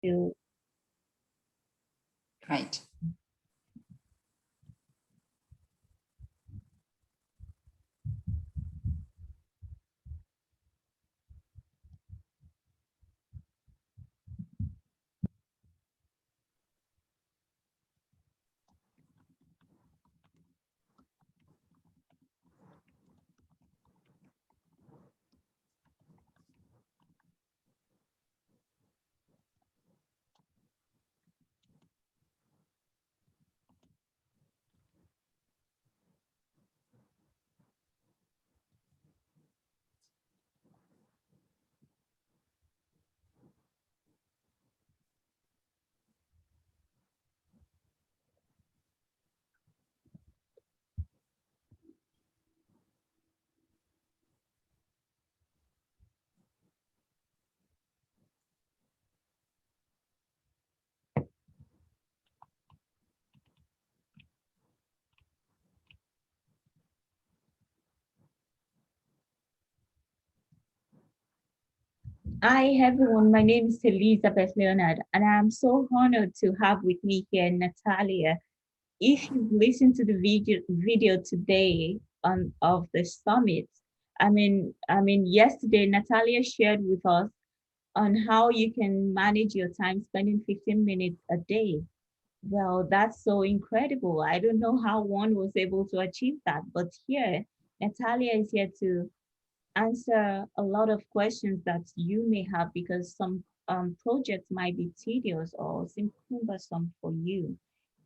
to. Right. Hi everyone, my name is Elizabeth Leonard, and I'm so honored to have with me here Natalia. If you've listened to the video today of the summit, yesterday Natalia shared with us on how you can manage your time spending 15 minutes a day. Well, that's so incredible. I don't know how one was able to achieve that, but here, Natalia is here to answer a lot of questions that you may have because some projects might be tedious or seem cumbersome for you.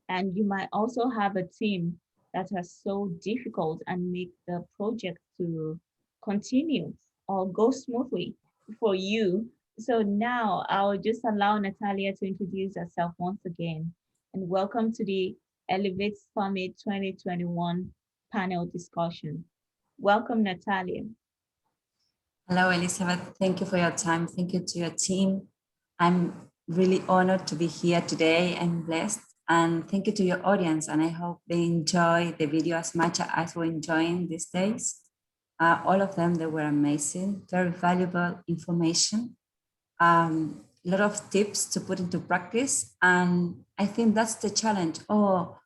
And you might also have a team that are so difficult and make the project to continue or go smoothly for you. So now I'll just allow Natalia to introduce herself once again. And welcome to the Elevate Summit 2021 panel discussion. Welcome, Natalia. Hello, Elizabeth. Thank you for your time. Thank you to your team. I'm really honored to be here today. I'm blessed. And thank you to your audience. And I hope they enjoy the video as much as we're enjoying these days. All of them, they were amazing, very valuable information. A lot of tips to put into practice. And I think that's the challenge. Oh,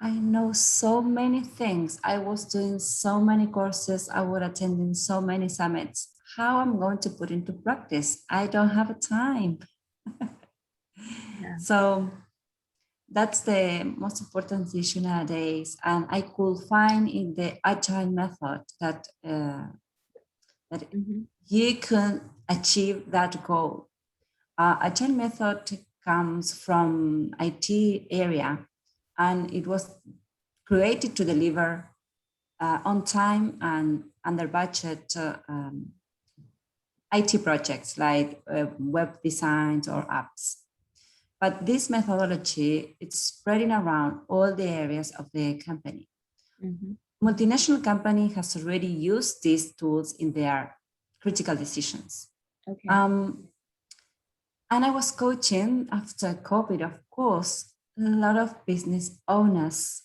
I know so many things. I was doing so many courses. I was attending so many summits. How I'm going to put into practice? I don't have a time. Yeah. So that's the most important issue nowadays. And I could find in the agile method that you can achieve that goal. Agile method comes from IT area, and it was created to deliver on time and under budget IT projects like web designs or apps. But this methodology, it's spreading around all the areas of the company. Multinational company has already used these tools in their critical decisions. Okay. And I was coaching after COVID, of course, a lot of business owners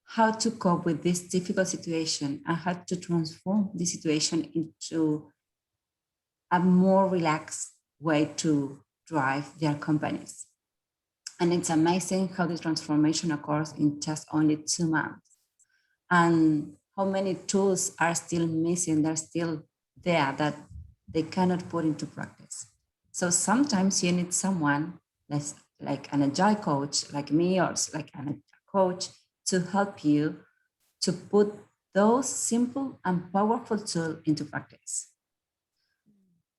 how to cope with this difficult situation and how to transform the situation into a more relaxed way to drive their companies. And it's amazing how the transformation occurs in just only 2 months. And how many tools are still missing, they're still there that they cannot put into practice. So sometimes you need someone like an agile coach, like me, or like a coach to help you to put those simple and powerful tools into practice.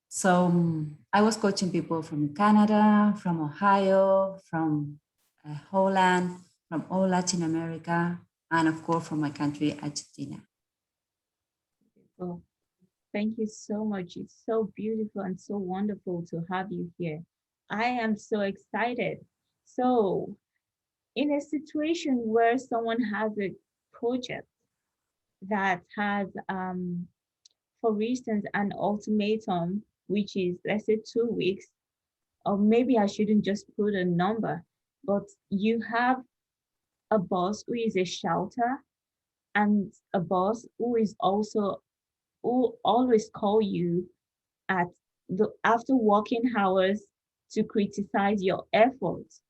So I was coaching people from Canada, from Ohio, from Holland, from all Latin America, and of course from my country, Argentina. Well, thank you so much. It's so beautiful and so wonderful to have you here. I am so excited. So, in a situation where someone has a project that has, for instance, an ultimatum, which is, let's say, 2 weeks, or maybe I shouldn't just put a number, but you have a boss who is a shouter and a boss who is also who always call you at the after working hours to criticize your efforts.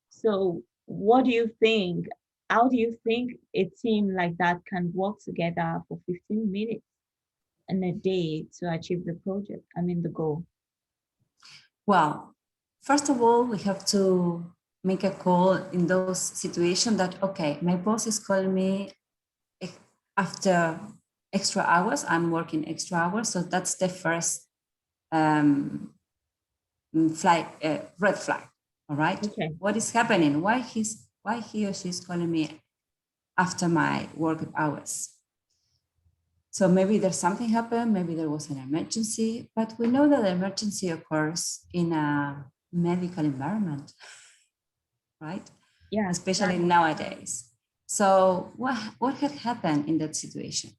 So, what do you think? How do you think a team like that can work together for 15 minutes in a day to achieve the project? I mean, the goal. Well, first of all, we have to make a call in those situations that, okay, my boss is calling me after extra hours, I'm working extra hours. So that's the first um, red flag. All right. Okay. What is happening? Why he or she is calling me after my work hours? So maybe there's something happened, maybe there was an emergency, but we know that the emergency occurs in a medical environment, right? Yeah, Especially exactly. nowadays. So what had happened in that situation?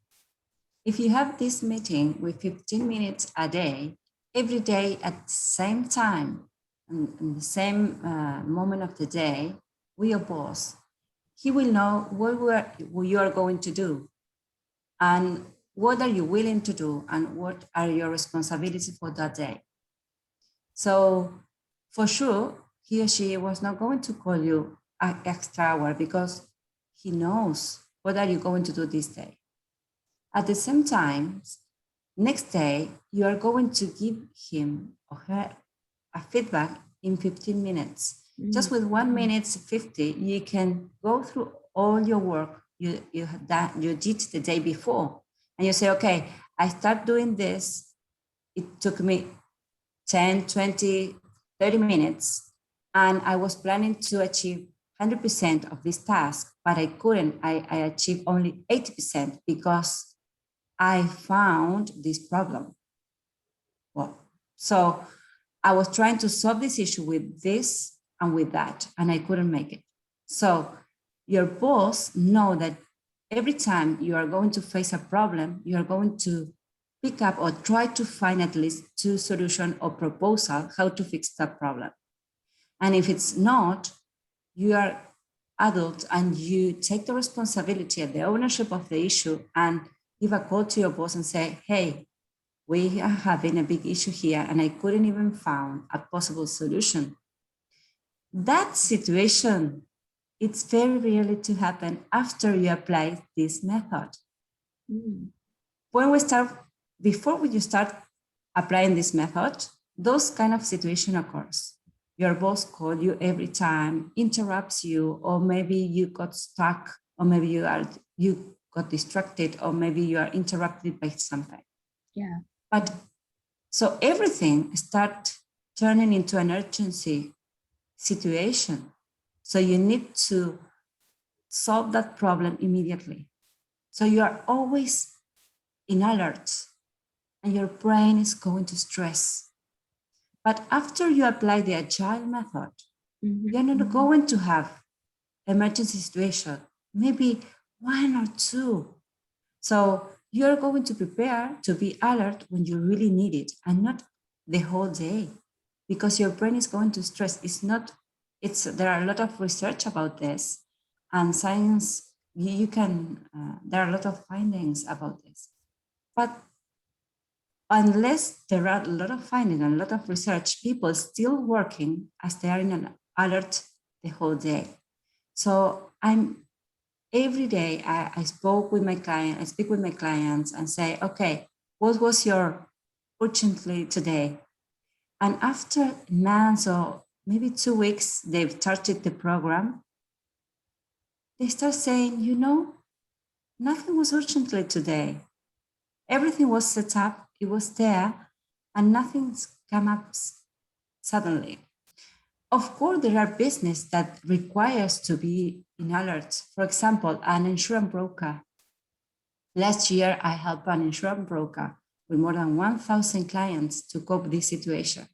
If you have this meeting with 15 minutes a day, every day at the same time, and in the same moment of the day, with your boss, he will know what you are going to do and what are you willing to do and what are your responsibilities for that day. So for sure, he or she was not going to call you an extra hour because he knows what are you going to do this day. At the same time, next day, you are going to give him or her a feedback in 15 minutes. Just Mm, with 1 minute 50, you can go through all your work you had done, you did the day before. And you say, okay, I start doing this. It took me 10, 20, 30 minutes. And I was planning to achieve 100% of this task, but I couldn't. I achieved only 80% because I found this problem. Well, so I was trying to solve this issue with this and with that, and I couldn't make it. So your boss know that every time you are going to face a problem, you are going to pick up or try to find at least two solution or proposal how to fix that problem. And if it's not, you are adult and you take the responsibility and the ownership of the issue and give a call to your boss and say, hey, we are having a big issue here and I couldn't even find a possible solution. That situation, it's very rarely to happen after you apply this method. mm, When we start, before you start applying this method, those kind of situation occurs. Your boss call you every time, interrupts you, or maybe you got stuck, or maybe you got distracted, or maybe you are interrupted by something. yeah. But so everything start turning into an urgency situation. So you need to solve that problem immediately. So you are always in alert and your brain is going to stress. But after you apply the agile method, Mm-hmm. you're not going to have emergency situation, maybe one or two. So you're going to prepare to be alert when you really need it and not the whole day because your brain is going to stress. There are a lot of research about this and science, you can, there are a lot of findings about this. But unless there are a lot of findings and a lot of research, people still working as they are in an alert the whole day. So every day I spoke with my client, I speak with my clients and say, okay, what was your urgently today? And after months or maybe 2 weeks, they've started the program. They start saying, nothing was urgently today. Everything was set up, it was there, and nothing's come up suddenly. Of course, there are business that requires to be in alert. For example, an insurance broker. Last year, I helped an insurance broker with more than 1,000 clients to cope with this situation.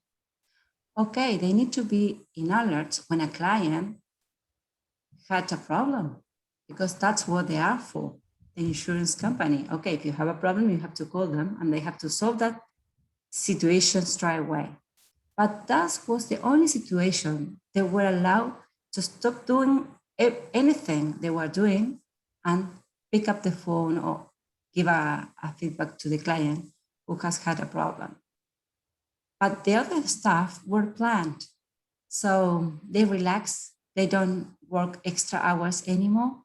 Okay, they need to be in alert when a client had a problem because that's what they are for, the insurance company. Okay, if you have a problem, you have to call them and they have to solve that situation straight away. But that was the only situation they were allowed to stop doing anything they were doing and pick up the phone or give a feedback to the client who has had a problem. But the other stuff were planned. So they relax. They don't work extra hours anymore.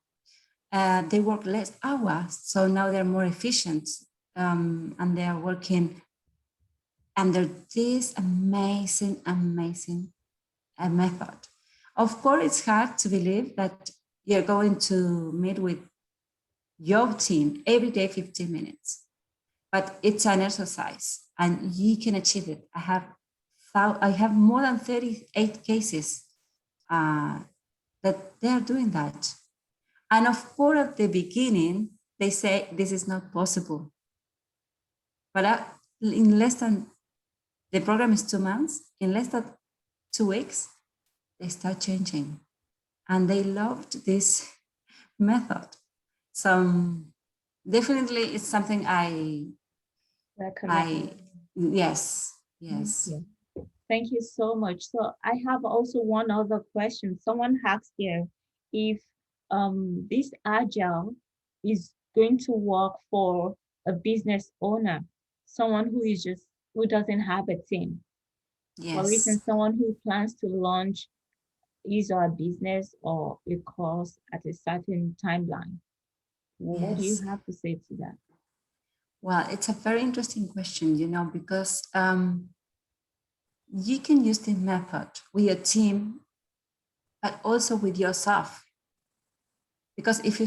They work less hours. So now they're more efficient, and they are working under this amazing, amazing method. Of course, it's hard to believe that you're going to meet with your team every day, 15 minutes, but it's an exercise and you can achieve it. I have more than 38 cases that they are doing that. And of course, at the beginning, they say this is not possible. But in less than, the program is 2 months, in less than 2 weeks, they start changing. And they loved this method. So definitely it's something I, recommend. yes, Thank yes, you. Thank you so much. So I have also one other question. Someone asked here if this agile is going to work for a business owner, someone who doesn't have a team. For yes, instance, someone who plans to launch his or her business or a course at a certain timeline. What do you yes. have to say to that? Well, it's a very interesting question, because you can use this method with your team, but also with yourself. Because if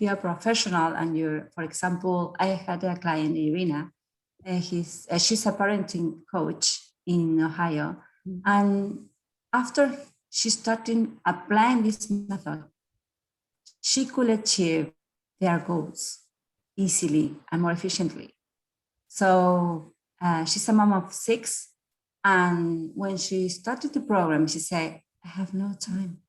you're a professional and you're, for example, I had a client, Irina, she's a parenting coach in Ohio, Mhm. and after she started applying this method, she could achieve their goals easily and more efficiently. So she's a mom of six. And when she started the program, she said, I have no time.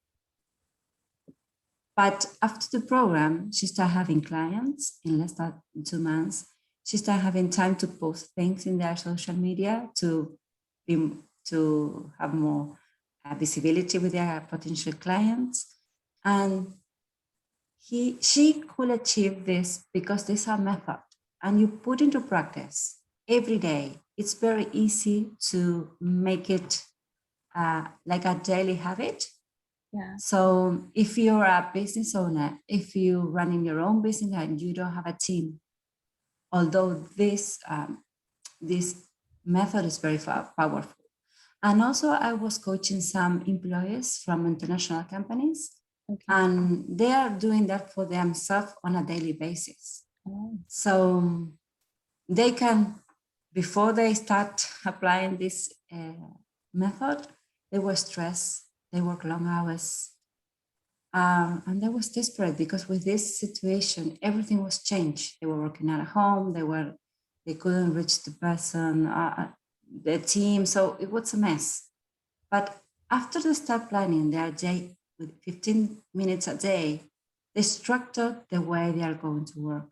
But after the program, she started having clients in less than 2 months. She started having time to post things in their social media be, to have more visibility with their potential clients. And she could achieve this because this is a method and you put into practice every day. It's very easy to make it like a daily habit. Yeah, So if you're a business owner, if you're running your own business and you don't have a team, although this method is very powerful. And also, I was coaching some employees from international companies, okay. and they are doing that for themselves on a daily basis. Oh, So they can, before they start applying this method, they were stressed, they work long hours, and they was desperate because with this situation, everything was changed. They were working at home, they couldn't reach the person, the team, so it was a mess. But after they start planning their day with 15 minutes a day, they structured the way they are going to work.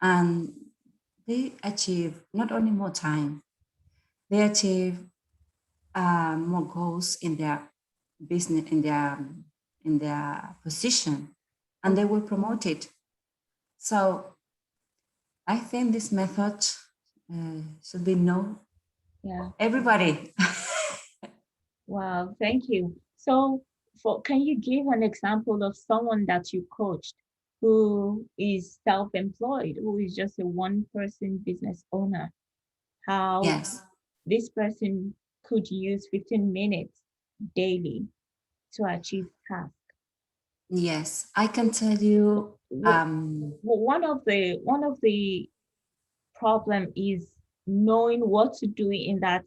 And they achieve not only more time, they achieve more goals in their business, in their position, and they okay. will promote it. So I think this method should be known Yeah. everybody. Wow, thank you. So, can you give an example of someone that you coached who is self-employed, who is just a one-person business owner? How Yes, this person could use 15 minutes daily to achieve tasks. yes, I can tell you. Wh- one of the problem is knowing what to do in that.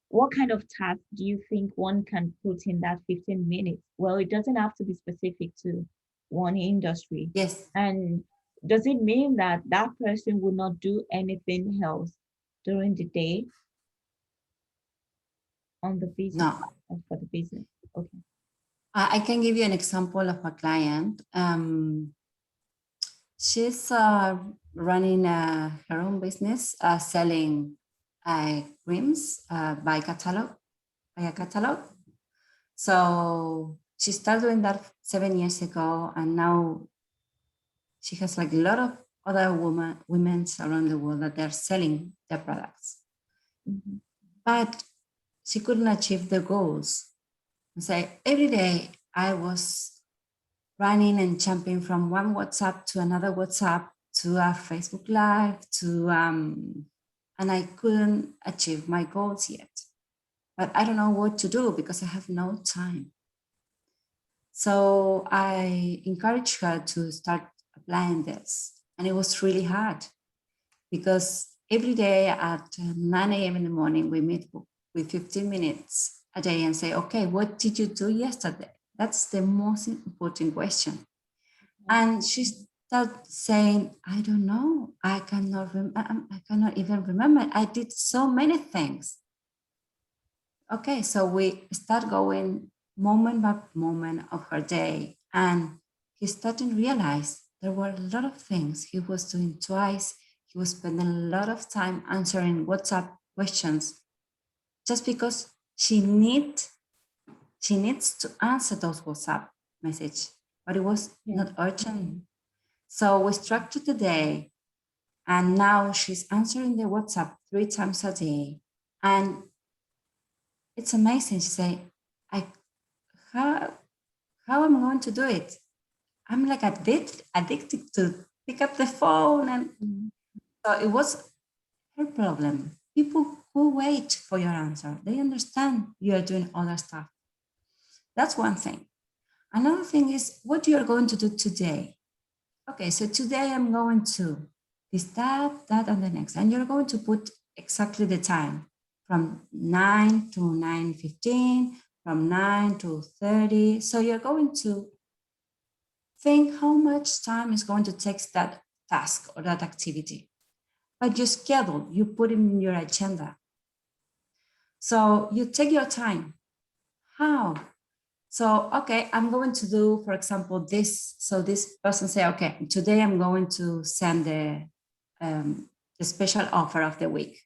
What kind of task do you think one can put in that 15 minutes? Well, it doesn't have to be specific to one industry. Yes, And does it mean that that person will not do anything else during the day on the business no, for the business? Okay. I can give you an example of a client. She's running her own business, selling creams by a catalog. So she started doing that 7 years ago, and now she has like a lot of other women around the world that they're selling their products. Mhm. But she couldn't achieve the goals Say every day I was running and jumping from one WhatsApp to another WhatsApp to a Facebook Live to and I couldn't achieve my goals yet. But I don't know what to do because I have no time. So I encouraged her to start applying this. And it was really hard because every day at 9 a.m. in the morning, we meet with 15 minutes a day and say, okay, what did you do yesterday? That's the most important question. And she started saying, I don't know. I cannot even remember. I did so many things. Okay, so we start going moment by moment of her day. And he started to realize there were a lot of things he was doing twice. He was spending a lot of time answering WhatsApp questions just because she needs to answer those WhatsApp message, but it was Yeah. not urgent. So we structured the day, and now she's answering the WhatsApp 3 times a day. And it's amazing. She say, I how how am I going to do it? I'm like addicted to pick up the phone. And Mm. so it was her problem. People who wait for your answer, they understand you are doing other stuff. That's one thing. Another thing is what you are going to do today. Okay, so today I'm going to this, that, and the next. And you're going to put exactly the time from 9 to 9:15, from 9 to 30. So you're going to think how much time is going to take that task or that activity. But you schedule, you put it in your agenda. So you take your time. How? So, okay, I'm going to do, for example, this. So this person say, okay, today I'm going to send the special offer of the week.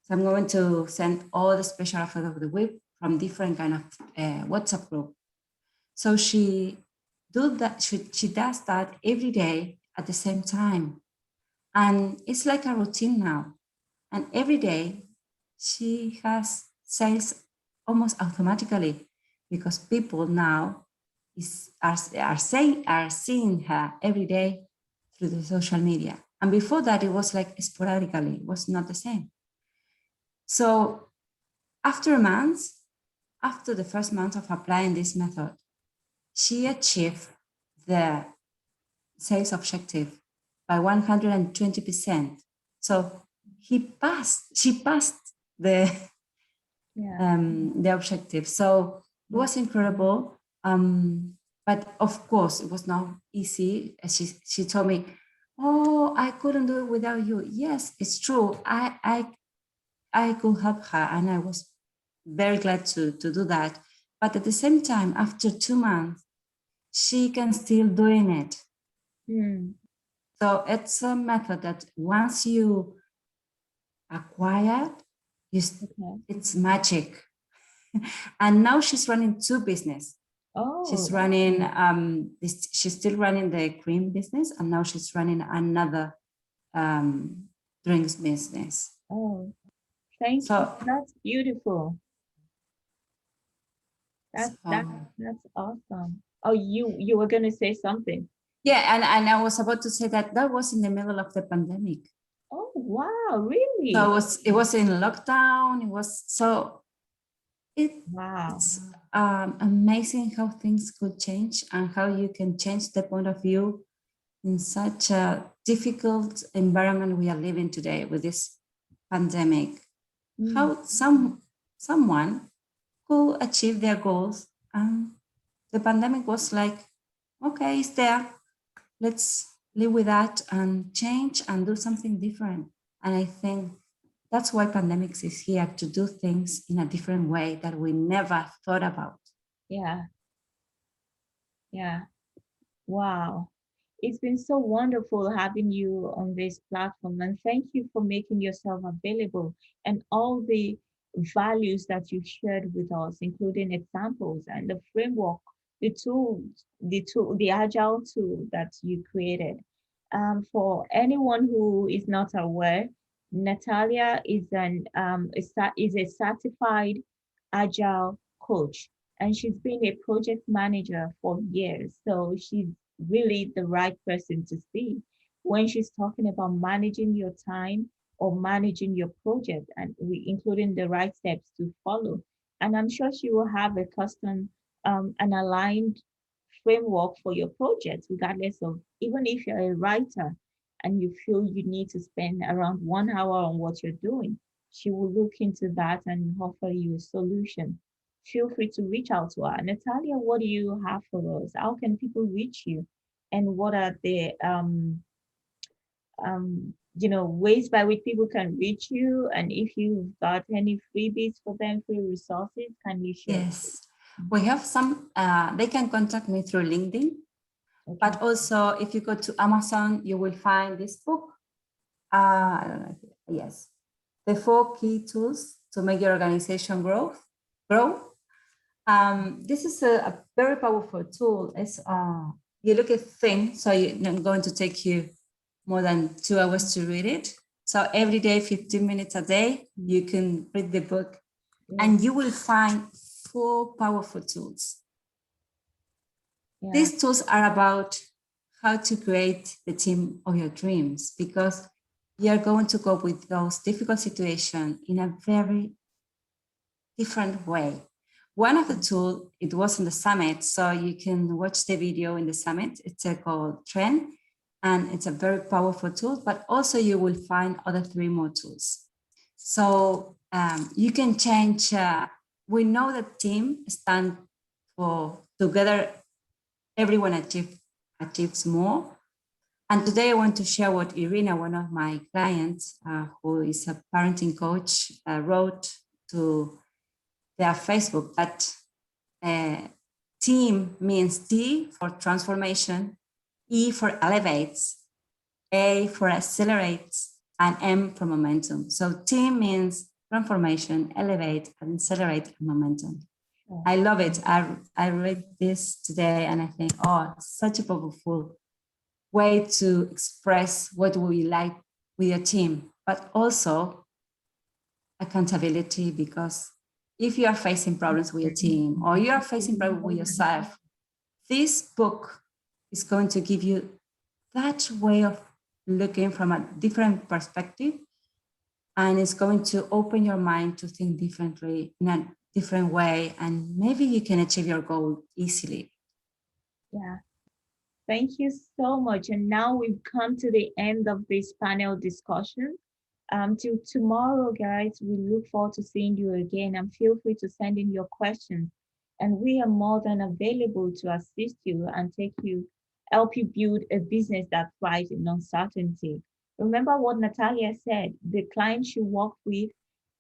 So I'm going to send all the special offers of the week from different kind of WhatsApp group. So she does that every day at the same time. And it's like a routine now. And every day she has sales almost automatically because people now are seeing her every day through the social media. And before that, it was like sporadically, it was not the same. So after a month, after the first month of applying this method, she achieved the sales objective by 120%. So she passed Yeah. the objective. So it Yeah. was incredible. But of course, it was not easy. She told me, "Oh, I couldn't do it without you." Yes, it's true. I could help her, and I was very glad to do that. But at the same time, after 2 months, she can still doing it. Mm. So it's a method that once you acquire, Okay. it's magic. And now she's running two business. She's Oh, running she's still running the cream business, and now she's running another um, drinks business. oh, thank you. So, That's beautiful. That's that so that's awesome. Oh, you were gonna say something. yeah, and I was about to say that that was in the middle of the pandemic. Oh, wow, So really? it was in lockdown. It was so it Wow. it's amazing how things could change and how you can change the point of view in such a difficult environment we are living today with this pandemic. Mm. How someone could achieve their goals, and the pandemic was like, okay, it's there. Let's live with that and change and do something different. And I think that's why pandemics is here to do things in a different way that we never thought about. Yeah, yeah. Wow. It's been so wonderful having you on this platform, and thank you for making yourself available and all the values that you shared with us, including examples and the framework, the agile tool that you created. For anyone who is not aware, Natalia is a certified agile coach, and she's been a project manager for years. So she's really the right person to see when she's talking about managing your time or managing your project, and including the right steps to follow. And I'm sure she will have a custom, an aligned framework for your project, regardless of, even if you're a writer and you feel you need to spend around 1 hour on what you're doing, she will look into that and offer you a solution. Feel free to reach out to her. Natalia, what do you have for us? How can people reach you? And what are the ways by which people can reach you? And if you've got any freebies for them, free resources, can you share? Yes, we have some, they can contact me through LinkedIn, Okay. but also if you go to Amazon, you will find this book. I don't know. Yes, the 4 key tools to make your organization grow. This is a very powerful tool. It's you look at things, so it's going to take you more than 2 hours to read it. So every day, 15 minutes a day, you can read the book, and you will find 4 powerful tools. Yeah. These tools are about how to create the team of your dreams, because you are going to cope with those difficult situations in a very different way. One of the tools, it was in the summit, so you can watch the video in the summit. It's called Trend, and it's a very powerful tool, but also you will find other 3 more tools. So you can change, we know that team stand for together, everyone achieves more. And today I want to share what Irina, one of my clients, who is a parenting coach, wrote to their Facebook, that team means T for transformation, E for elevates, A for accelerates, and M for momentum. So team means transformation, elevate, and accelerate, and momentum. I love it. I read this today and I think, oh, such a powerful way to express what we like with your team, but also accountability, because if you are facing problems with your team or you are facing problems with yourself, this book is going to give you that way of looking from a different perspective, and it's going to open your mind to think differently in a different way, and maybe you can achieve your goal easily. Yeah. Thank you so much. And now we've come to the end of this panel discussion. Till tomorrow, guys, we look forward to seeing you again, and feel free to send in your questions. And we are more than available to assist you and help you build a business that thrives in uncertainty. Remember what Natalia said, the client she worked with,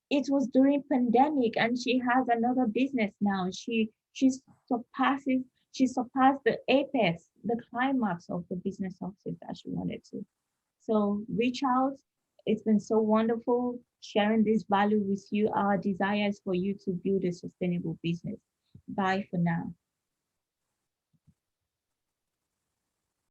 it was during pandemic and she has another business now. Surpasses she surpassed the apex, the climax of the business success that she wanted to. So reach out. It's been so wonderful sharing this value with you. Our desire is for you to build a sustainable business. Bye for now.